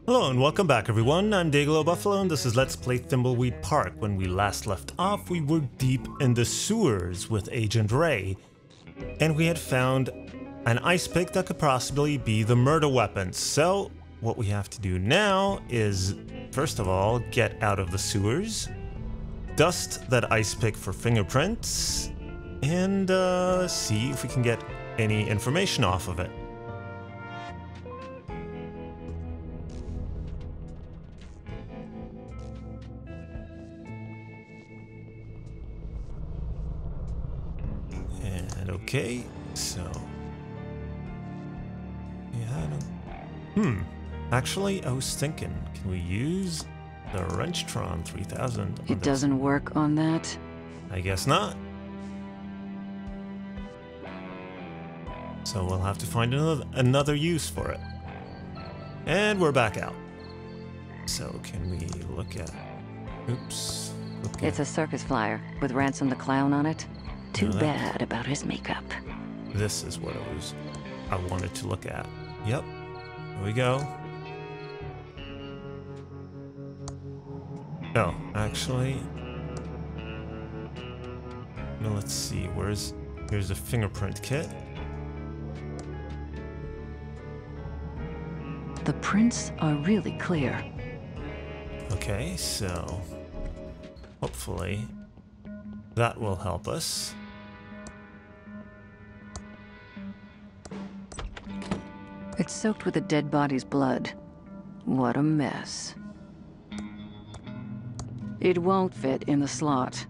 Hello and welcome back everyone, I'm Day-Glo Buffalo and this is Let's Play Thimbleweed Park. When we last left off, we were deep in the sewers with Agent Ray, and we had found an ice pick that could possibly be the murder weapon. So what we have to do now is, first of all, get out of the sewers, dust that ice pick for fingerprints, and see if we can get any information off of it. Okay, so yeah, actually, I was thinking, can we use the Wrenchtron 3000? It doesn't work on that? I guess not. So we'll have to find another use for it. And we're back out. So can we look at? Oops. It's a circus flyer with Ransom the Clown on it. Too bad about his makeup. This is what I wanted to look at. Yep. Here we go. Oh, actually. No, let's see. Here's a fingerprint kit. The prints are really clear. Okay, so hopefully that will help us. It's soaked with a dead body's blood. What a mess. It won't fit in the slot.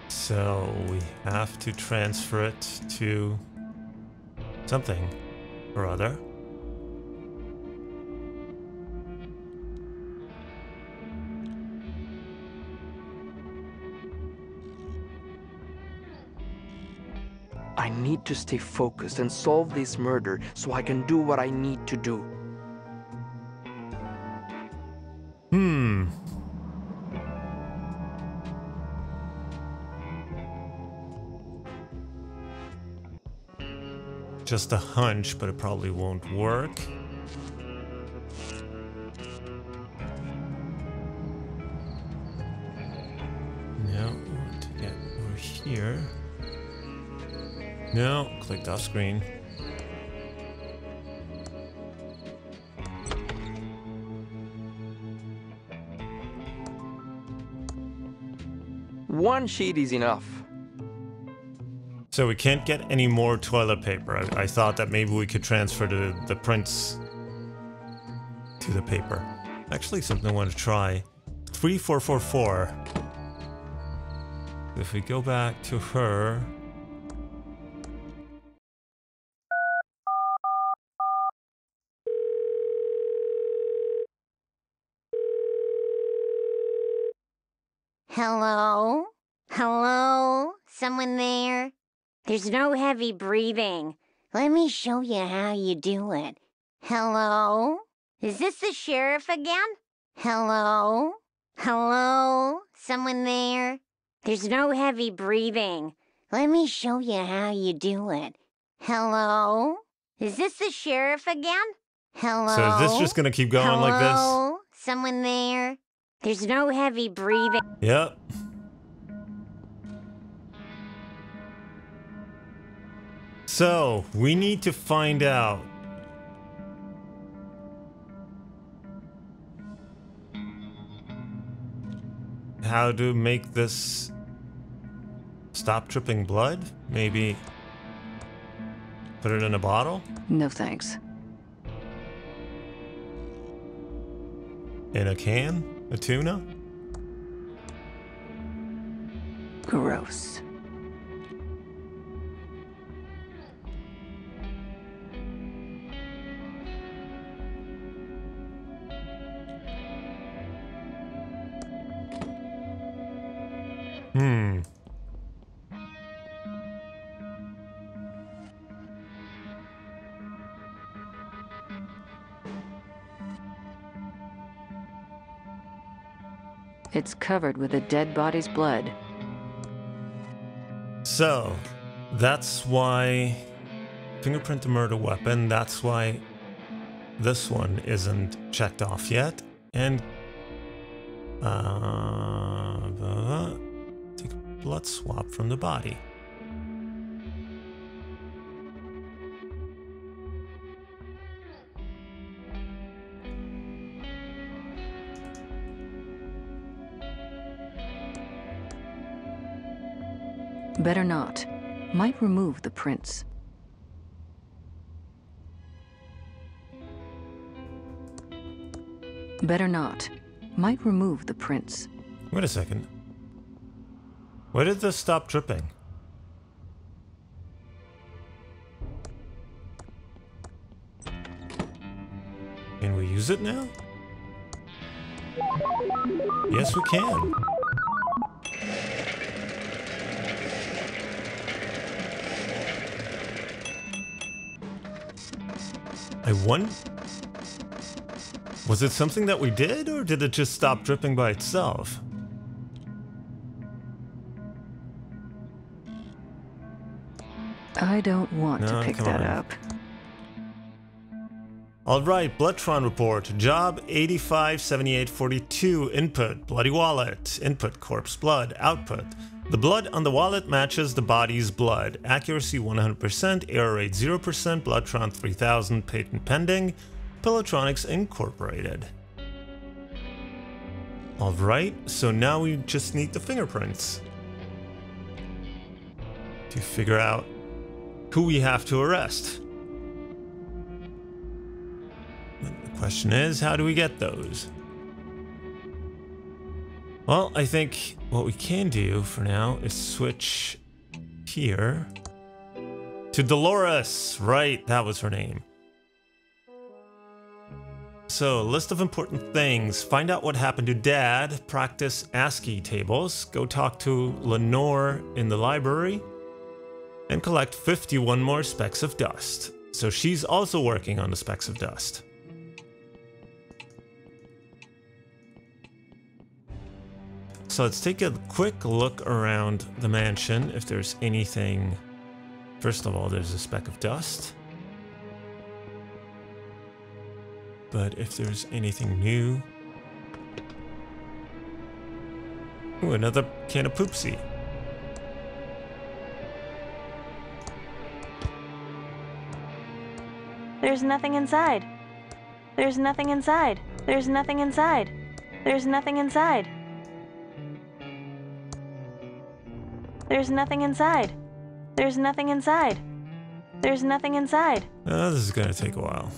So we have to transfer it to something or other. I need to stay focused and solve this murder so I can do what I need to do. Just a hunch, but it probably won't work. Now, to get over here. No, clicked off screen. One sheet is enough. So we can't get any more toilet paper. I thought that maybe we could transfer the prints to the paper. Actually, something I want to try. 3444. If we go back to her. Hello? Hello? Someone there? There's no heavy breathing. Let me show you how you do it. Hello? Is this the sheriff again? Hello? Hello? Someone there? There's no heavy breathing. Let me show you how you do it. Hello? Is this the sheriff again? Hello? So is this just gonna keep going like this? Hello? Someone there? There's no heavy breathing. Yep. So, we need to find out how to make this stop dripping blood. Maybe put it in a bottle? No thanks. In a can? A tuna? Gross. It's covered with a dead body's blood. So, that's why Fingerprint to murder weapon. That's why this one isn't checked off yet. And take a blood swab from the body. Better not. Might remove the prints. Better not. Might remove the prints. Wait a second. Why did this stop dripping? Can we use it now? Yes, we can. I wonder... Was it something that we did, or did it just stop dripping by itself? I don't want to pick that up. Alright, Bloodtron report. Job 857842. Input, bloody wallet. Input, corpse blood. Output. The blood on the wallet matches the body's blood. Accuracy 100%, error rate 0%, Bloodtron 3000, patent pending. Pilotronics Incorporated. Alright, so now we just need the fingerprints to figure out who we have to arrest. The question is, how do we get those? Well, I think what we can do for now is switch here to Dolores. Right, that was her name. So, list of important things. Find out what happened to Dad. Practice ASCII tables. Go talk to Lenore in the library. And collect 51 more specks of dust. So she's also working on the specks of dust. So let's take a quick look around the mansion if there's anything. First of all, there's a speck of dust. But if there's anything new... Ooh, another can of poopsie. There's nothing inside. There's nothing inside. There's nothing inside. There's nothing inside. There's nothing inside. There's nothing inside. There's nothing inside. This is gonna take a while.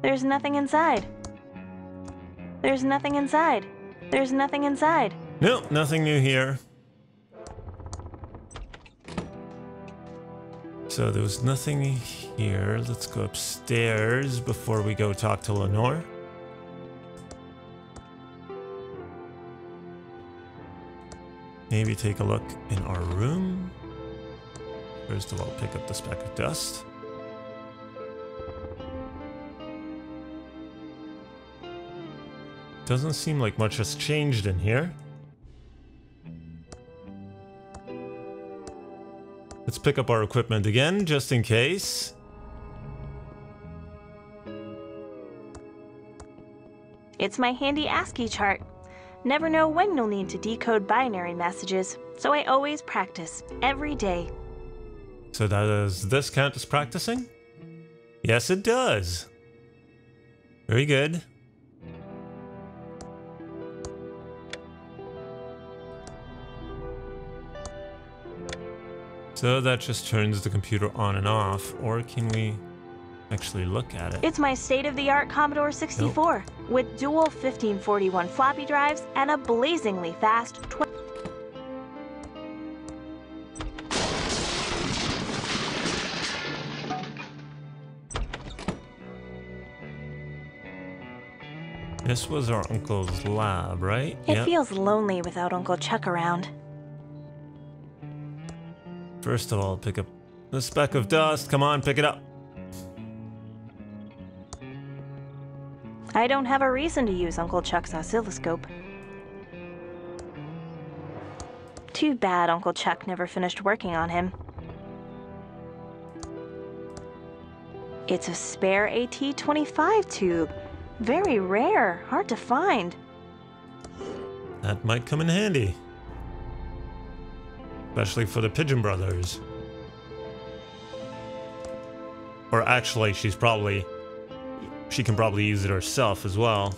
There's nothing inside. There's nothing inside. There's nothing inside. Nope, nothing new here. So there was nothing here. Let's go upstairs before we go talk to Lenore. Maybe take a look in our room. First of all, pick up the speck of dust. Doesn't seem like much has changed in here. Let's pick up our equipment again, just in case. It's my handy ASCII chart. Never know when you'll need to decode binary messages, so I always practice, every day. So does this count as practicing? Yes, it does. Very good. So that just turns the computer on and off, or can we actually look at it? It's my state-of-the-art Commodore 64, with dual 1541 floppy drives and a blazingly fast This was our uncle's lab, right? It feels lonely without Uncle Chuck around. First of all, pick up the speck of dust. Come on, pick it up. I don't have a reason to use Uncle Chuck's oscilloscope. Too bad Uncle Chuck never finished working on him. It's a spare AT-25 tube. Very rare, hard to find. That might come in handy. Especially for the Pigeon Brothers. Or actually, she can probably use it herself as well.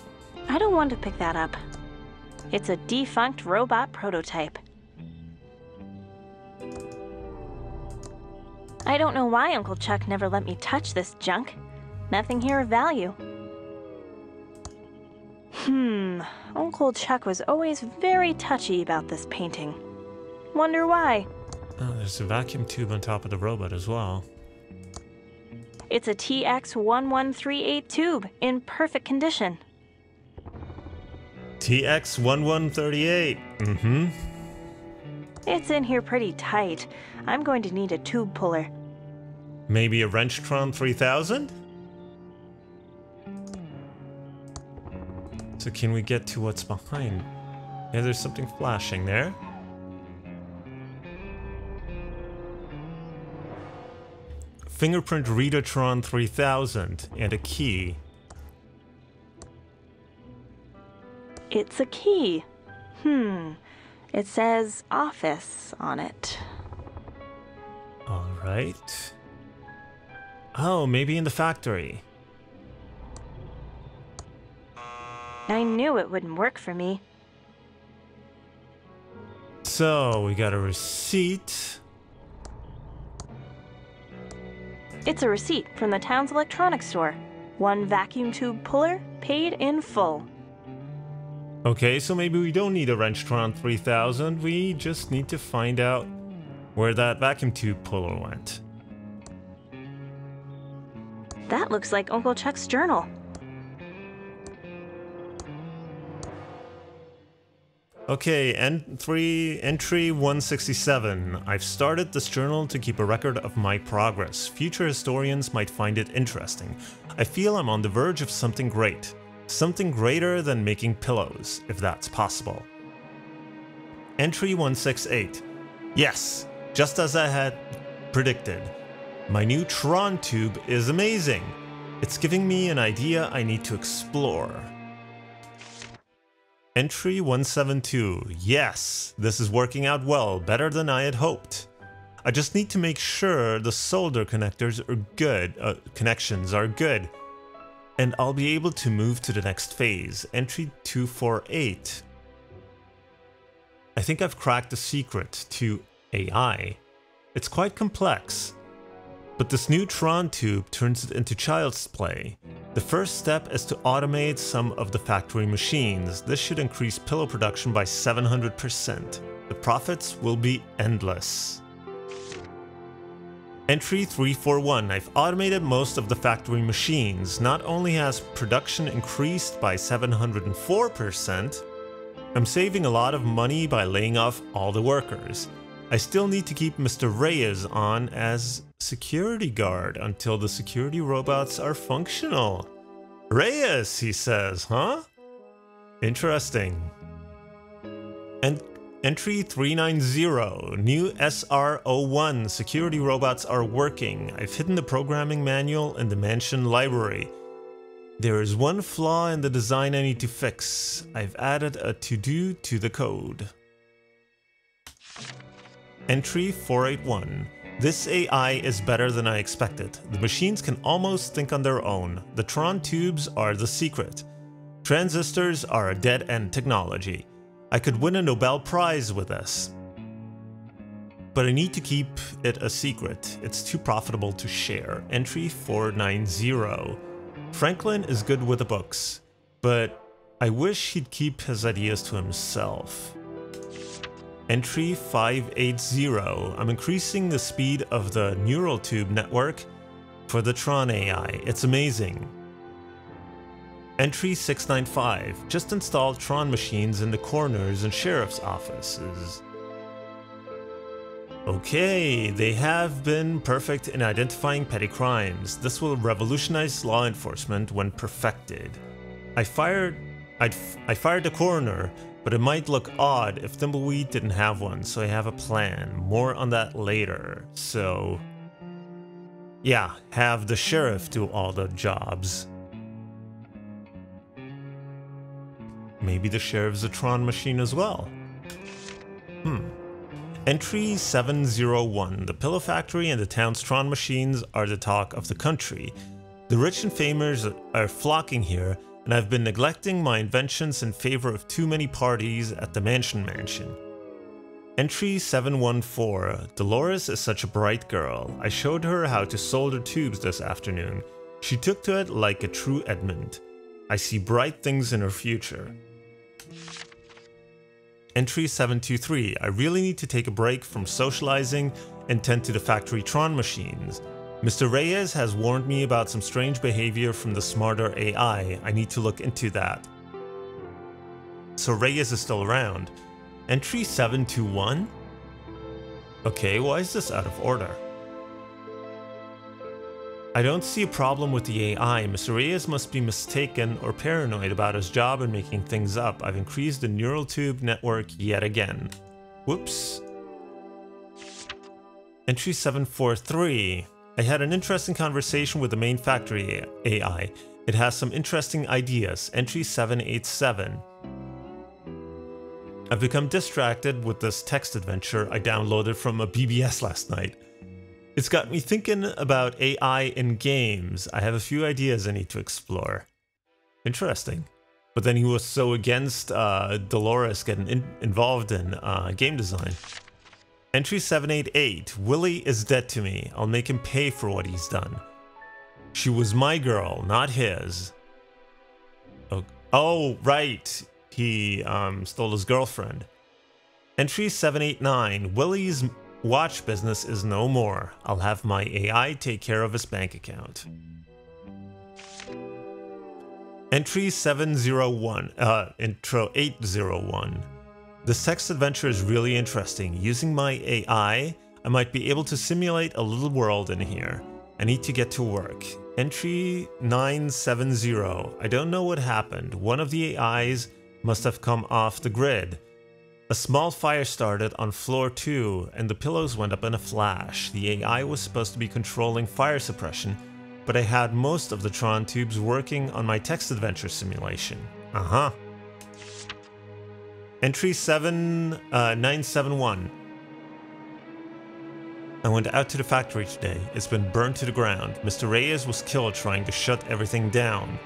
I don't want to pick that up. It's a defunct robot prototype. I don't know why Uncle Chuck never let me touch this junk. Nothing here of value. Uncle Chuck was always very touchy about this painting. Wonder why? Oh, there's a vacuum tube on top of the robot as well. It's a TX1138 tube in perfect condition. TX1138. It's in here pretty tight. I'm going to need a tube puller. Maybe a Wrenchtron 3000? So can we get to what's behind? Yeah, there's something flashing there. Fingerprint Readertron 3000 and a key. It's a key. It says office on it. Alright. Oh, maybe in the factory. I knew it wouldn't work for me. So, we got a receipt. It's a receipt from the town's electronics store. 1 vacuum tube puller, paid in full. Okay, so maybe we don't need a Wrenchtron 3000, we just need to find out where that vacuum tube puller went. That looks like Uncle Chuck's journal. Okay, entry 167. I've started this journal to keep a record of my progress. Future historians might find it interesting. I feel I'm on the verge of something great. Something greater than making pillows, if that's possible. Entry 168. Yes, just as I had predicted. My new Tron tube is amazing. It's giving me an idea I need to explore. Entry 172. Yes, this is working out well, better than I had hoped. I just need to make sure the solder connectors are good, connections are good. And I'll be able to move to the next phase. Entry 248. I think I've cracked the secret to AI. It's quite complex. But this new Tron tube turns it into child's play. The first step is to automate some of the factory machines. This should increase pillow production by 700%. The profits will be endless. Entry 341. I've automated most of the factory machines. Not only has production increased by 704%, I'm saving a lot of money by laying off all the workers. I still need to keep Mr. Reyes on as security guard until the security robots are functional. Reyes, he says, huh? Interesting. And Entry 390. New SR01 security robots are working. I've hidden the programming manual in the mansion library. There is one flaw in the design I need to fix. I've added a to-do to the code. Entry 481. This AI is better than I expected. The machines can almost think on their own. The Tron tubes are the secret. Transistors are a dead-end technology. I could win a Nobel Prize with this. But I need to keep it a secret. It's too profitable to share. Entry 490. Franklin is good with the books, but I wish he'd keep his ideas to himself. Entry 580. I'm increasing the speed of the neural tube network for the Tron AI. It's amazing. Entry 695. Just installed Tron machines in the coroners and sheriff's offices. Okay, they have been perfect in identifying petty crimes. This will revolutionize law enforcement when perfected. I fired the coroner, but it might look odd if Thimbleweed didn't have one, so I have a plan. More on that later. So, yeah, have the sheriff do all the jobs. Maybe the sheriff's a Tron machine as well. Entry 701. The Pillow Factory and the town's Tron machines are the talk of the country. The rich and famous are flocking here, and I've been neglecting my inventions in favor of too many parties at the mansion. Entry 714. Dolores is such a bright girl. I showed her how to solder tubes this afternoon. She took to it like a true Edmund. I see bright things in her future. Entry 723. I really need to take a break from socializing and tend to the factory Tron machines. Mr. Reyes has warned me about some strange behavior from the smarter AI. I need to look into that. So Reyes is still around. Entry 721? Okay, why is this out of order? I don't see a problem with the AI. Mr. Reyes must be mistaken or paranoid about his job and making things up. I've increased the neural tube network yet again. Whoops. Entry 743. I had an interesting conversation with the main factory AI. It has some interesting ideas. Entry 787. I've become distracted with this text adventure I downloaded from a BBS last night. It's got me thinking about AI in games. I have a few ideas I need to explore. Interesting. But then he was so against Dolores getting involved in game design. Entry 788. Willie is dead to me. I'll make him pay for what he's done. She was my girl, not his. Oh, right. He stole his girlfriend. Entry 789. Willie's watch business is no more. I'll have my AI take care of his bank account. Entry 701, intro 801. This text adventure is really interesting. Using my AI, I might be able to simulate a little world in here. I need to get to work. Entry 970. I don't know what happened. One of the AIs must have come off the grid. A small fire started on floor 2 and the pillows went up in a flash. The AI was supposed to be controlling fire suppression, but I had most of the Tron tubes working on my text adventure simulation. Entry 971. I went out to the factory today. It's been burned to the ground. Mr. Reyes was killed trying to shut everything down.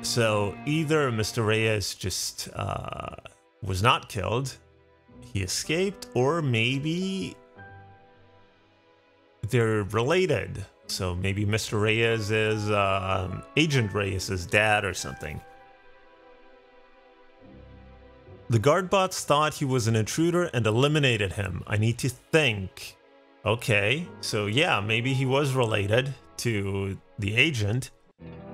So either Mr. Reyes just was not killed, he escaped, or maybe they're related. So maybe Mr. Reyes is Agent Reyes' dad or something. The guard bots thought he was an intruder and eliminated him. I need to think. Okay, so yeah, maybe he was related to the agent.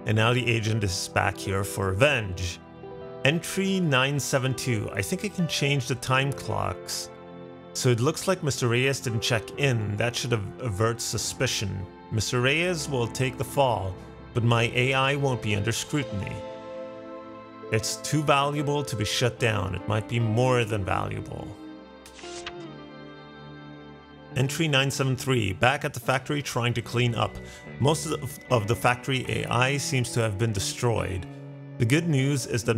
And now the agent is back here for revenge. Entry 972. I think I can change the time clocks. So it looks like Mr. Reyes didn't check in. That should avert suspicion. Mr. Reyes will take the fall, but my AI won't be under scrutiny. It's too valuable to be shut down. It might be more than valuable. Entry 973. Back at the factory trying to clean up. Most of the factory AI seems to have been destroyed. The good news is that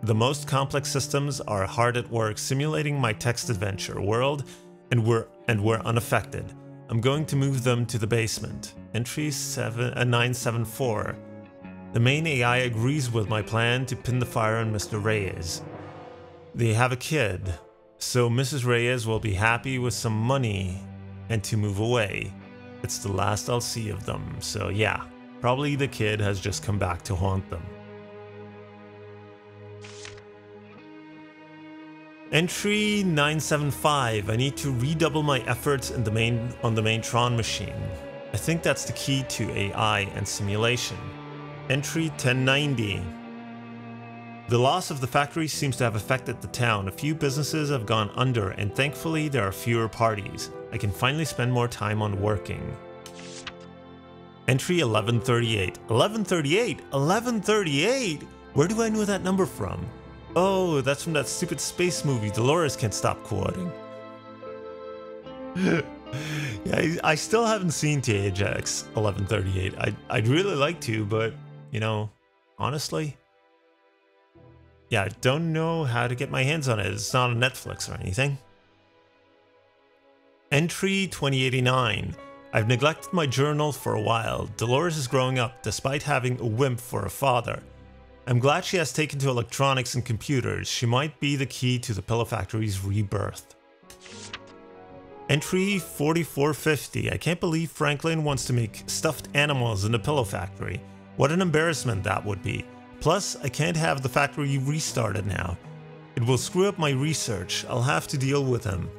the most complex systems are hard at work simulating my text adventure world, and we're unaffected. I'm going to move them to the basement. Entry 974. The main AI agrees with my plan to pin the fire on Mr. Reyes. They have a kid, so Mrs. Reyes will be happy with some money and to move away. It's the last I'll see of them, so yeah, probably the kid has just come back to haunt them. Entry 975. I need to redouble my efforts on the main Tron machine. I think that's the key to AI and simulation. Entry 1090. The loss of the factory seems to have affected the town. A few businesses have gone under, and thankfully there are fewer parties. I can finally spend more time on working. Entry 1138. 1138? 1138? Where do I know that number from? Oh, that's from that stupid space movie Dolores can't stop quoting. Yeah, I still haven't seen THX 1138. I'd really like to, but, you know, honestly, yeah, I don't know how to get my hands on it. It's not on Netflix or anything. Entry 2089. I've neglected my journal for a while. Dolores is growing up, despite having a wimp for a father. I'm glad she has taken to electronics and computers. She might be the key to the Pillow Factory's rebirth. Entry 4450. I can't believe Franklin wants to make stuffed animals in the Pillow Factory. What an embarrassment that would be. Plus, I can't have the factory restarted now. It will screw up my research. I'll have to deal with him.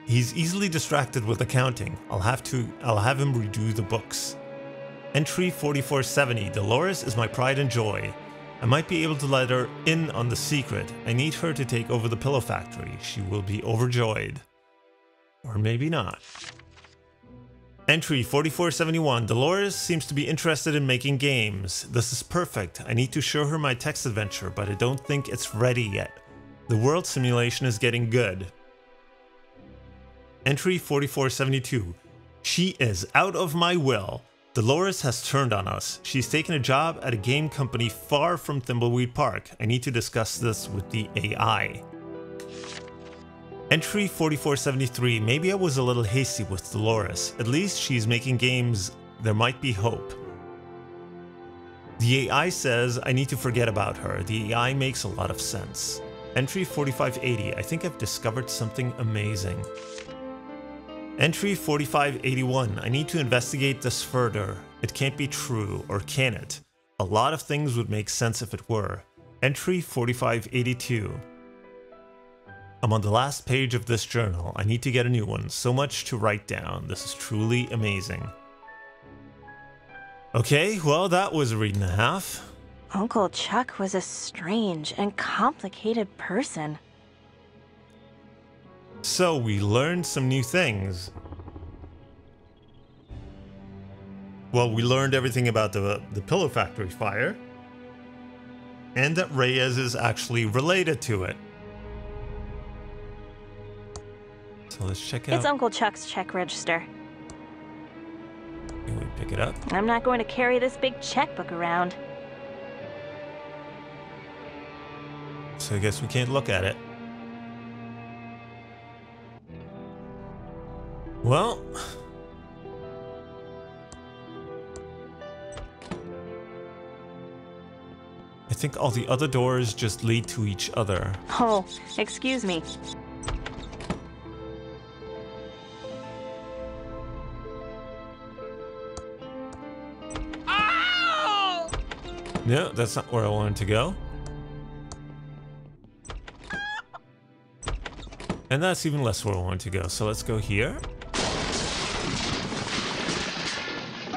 He's easily distracted with accounting. I'll have him redo the books. Entry 4470. Dolores is my pride and joy. I might be able to let her in on the secret. I need her to take over the Pillow Factory. She will be overjoyed. Or maybe not. Entry 4471. Dolores seems to be interested in making games. This is perfect. I need to show her my text adventure, but I don't think it's ready yet. The world simulation is getting good. Entry 4472. She is out of my will. Dolores has turned on us. She's taken a job at a game company far from Thimbleweed Park. I need to discuss this with the AI. Entry 4473. Maybe I was a little hasty with Dolores. At least she's making games. There might be hope. The AI says I need to forget about her. The AI makes a lot of sense. Entry 4580. I think I've discovered something amazing. Entry 4581. I need to investigate this further. It can't be true, or can it? A lot of things would make sense if it were. Entry 4582. I'm on the last page of this journal. I need to get a new one. So much to write down. This is truly amazing. Okay, well, that was a read and a half. Uncle Chuck was a strange and complicated person. So we learned some new things. Well, we learned everything about the Pillow Factory fire. And that Reyes is actually related to it. So let's check out... It's Uncle Chuck's check register. Can we pick it up? I'm not going to carry this big checkbook around. So I guess we can't look at it. Well... I think all the other doors just lead to each other. Oh, excuse me. Oh! No, that's not where I wanted to go. And that's even less where I wanted to go. So let's go here.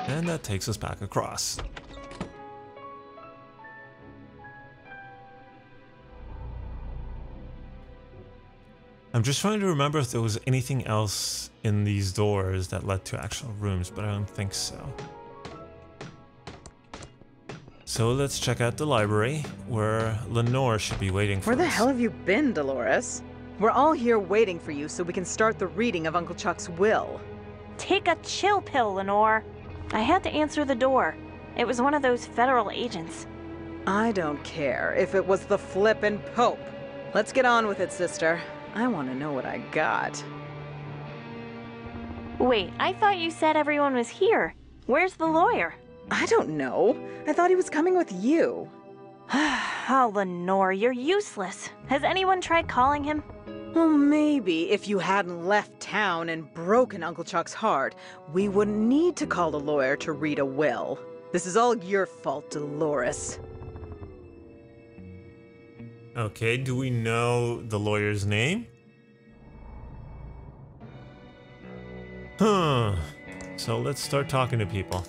And that takes us back across. I'm just trying to remember if there was anything else in these doors that led to actual rooms, but I don't think so. So let's check out the library, where Lenore should be waiting for us. Where the hell have you been, Dolores? We're all here waiting for you so we can start the reading of Uncle Chuck's will. Take a chill pill, Lenore. I had to answer the door. It was one of those federal agents. I don't care if it was the flippin' Pope. Let's get on with it, sister. I want to know what I got. Wait, I thought you said everyone was here. Where's the lawyer? I don't know. I thought he was coming with you. Oh, Lenore, you're useless. Has anyone tried calling him? Well, maybe if you hadn't left town and broken Uncle Chuck's heart, we wouldn't need to call a lawyer to read a will. This is all your fault, Dolores. Okay, do we know the lawyer's name? Huh. So let's start talking to people.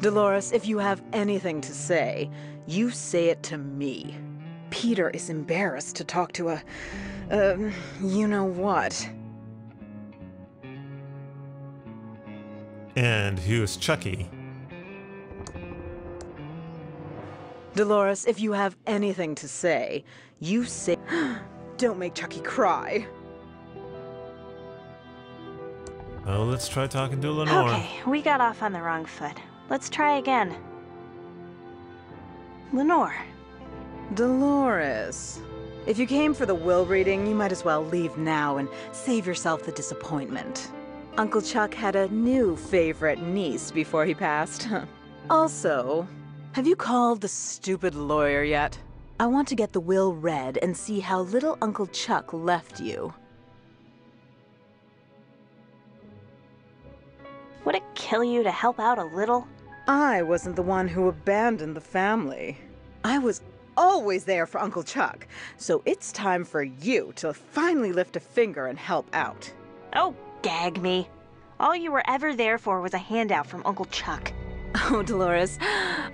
Dolores, if you have anything to say, you say it to me. Peter is embarrassed to talk to a, you know what. And who's Chucky? Dolores, if you have anything to say, you say... Don't make Chucky cry. Oh, let's try talking to Lenore. Okay, we got off on the wrong foot. Let's try again. Lenore. Dolores. If you came for the will reading, you might as well leave now and save yourself the disappointment. Uncle Chuck had a new favorite niece before he passed. Also, have you called the stupid lawyer yet? I want to get the will read and see how little Uncle Chuck left you. Would it kill you to help out a little? I wasn't the one who abandoned the family. I was always there for Uncle Chuck, so it's time for you to finally lift a finger and help out. Oh, gag me. All you were ever there for was a handout from Uncle Chuck. Oh, Dolores,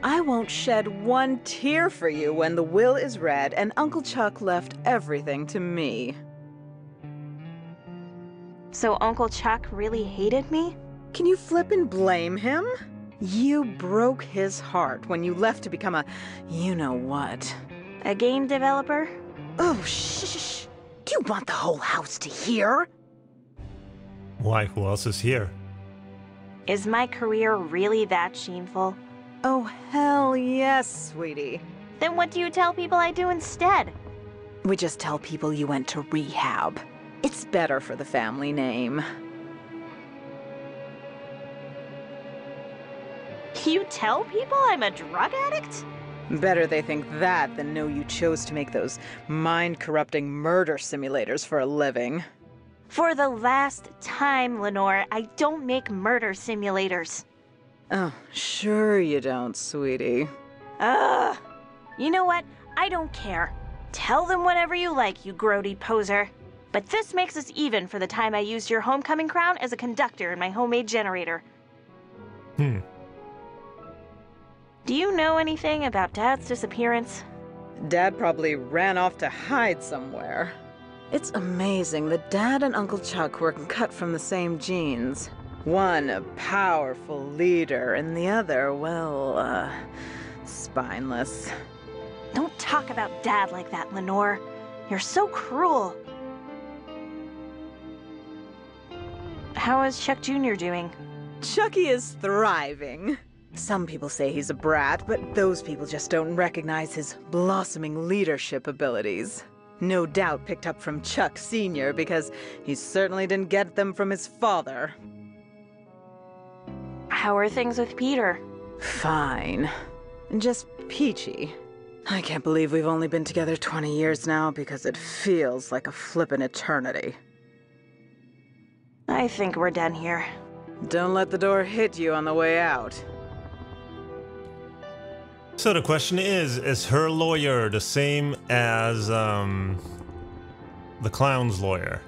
I won't shed one tear for you when the will is read and Uncle Chuck left everything to me. So Uncle Chuck really hated me? Can you flip and blame him? You broke his heart when you left to become a you-know-what. A game developer? Oh, shh. Do you want the whole house to hear? Why? Who else is here? Is my career really that shameful? Oh, hell yes, sweetie. Then what do you tell people I do instead? We just tell people you went to rehab. It's better for the family name. You tell people I'm a drug addict? Better they think that than know you chose to make those mind-corrupting murder simulators for a living. For the last time, Lenore, I don't make murder simulators. Oh, sure you don't, sweetie. Ugh. You know what? I don't care. Tell them whatever you like, you grody poser. But this makes us even for the time I used your homecoming crown as a conductor in my homemade generator. Do you know anything about Dad's disappearance? Dad probably ran off to hide somewhere. It's amazing that Dad and Uncle Chuck were cut from the same genes. One a powerful leader, and the other, well, spineless. Don't talk about Dad like that, Lenore. You're so cruel. How is Chuck Jr. doing? Chucky is thriving. Some people say he's a brat, but those people just don't recognize his blossoming leadership abilities. No doubt picked up from Chuck Sr. because he certainly didn't get them from his father. How are things with Peter? Fine. Just peachy. I can't believe we've only been together 20 years now because it feels like a flippin' eternity. I think we're done here. Don't let the door hit you on the way out. So the question is her lawyer the same as the clown's lawyer?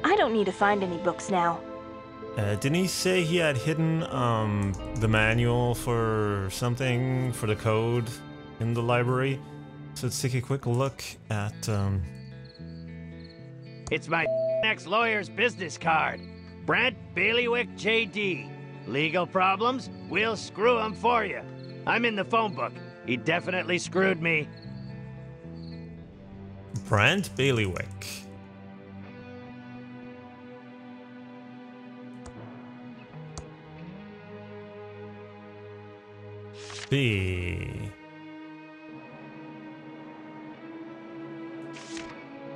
I don't need to find any books now. Didn't he say he had hidden the manual for something, for the code in the library? So let's take a quick look at... It's my ex-lawyer's business card. Brent Bailiwick, J.D. Legal problems? We'll screw him for you. I'm in the phone book. He definitely screwed me. Brent Bailiwick. B.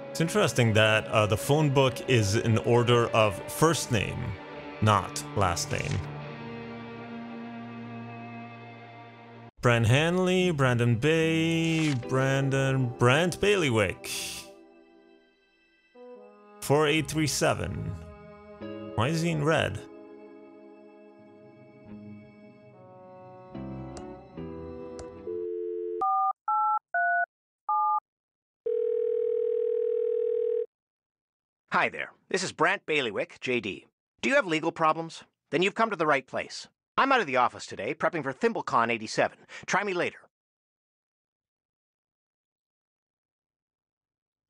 It's interesting that the phone book is in order of first name, not last name. Brand Hanley, Brandon Bay, Brent Bailiwick. 4837. Why is he in red? Hi there, this is Brant Bailiwick, JD. Do you have legal problems? Then you've come to the right place. I'm out of the office today, prepping for ThimbleCon 87. Try me later.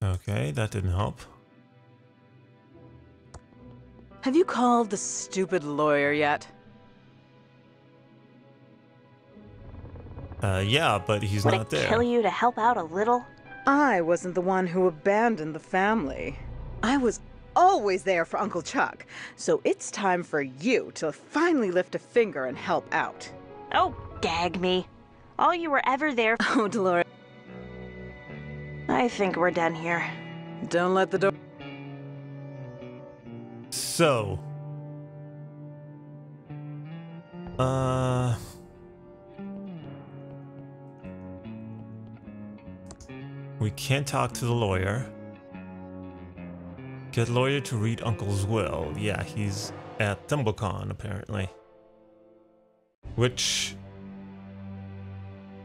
Okay, that didn't help. Have you called the stupid lawyer yet? Yeah, but he's Would not it there. kill you to help out a little? I wasn't the one who abandoned the family. I was always there for Uncle Chuck, so it's time for you to finally lift a finger and help out. Oh, gag me. All you were ever there for. Oh, Dolores. I think we're done here. Don't let the door... So... We can't talk to the lawyer. Get lawyer to read Uncle's will. Yeah, he's at ThimbleCon, apparently. Which...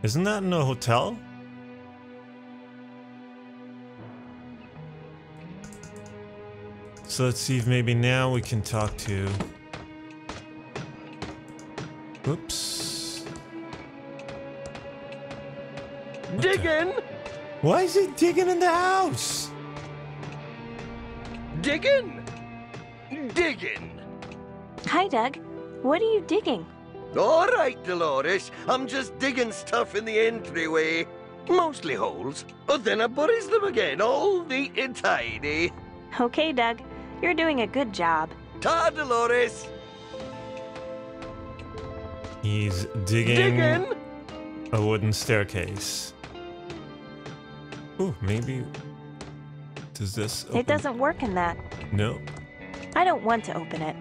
Isn't that in a hotel? So let's see if maybe now we can talk to... Oops. Digging! Why is he digging in the house? Digging! Digging! Hi, Doug. What are you digging? All right, Dolores. I'm just digging stuff in the entryway. Mostly holes. But then I buries them again, all neat and tidy. Okay, Doug. You're doing a good job. Ta, Dolores! He's digging a wooden staircase. Ooh, maybe... Does this open? It doesn't work in that. No. I don't want to open it.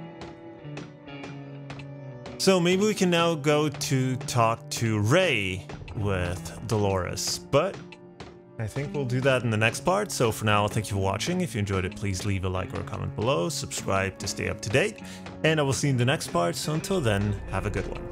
So maybe we can now go to talk to Ray with Dolores, but I think we'll do that in the next part. So for now, thank you for watching. If you enjoyed it, please leave a like or a comment below, subscribe to stay up to date, and I will see you in the next part. So until then, have a good one.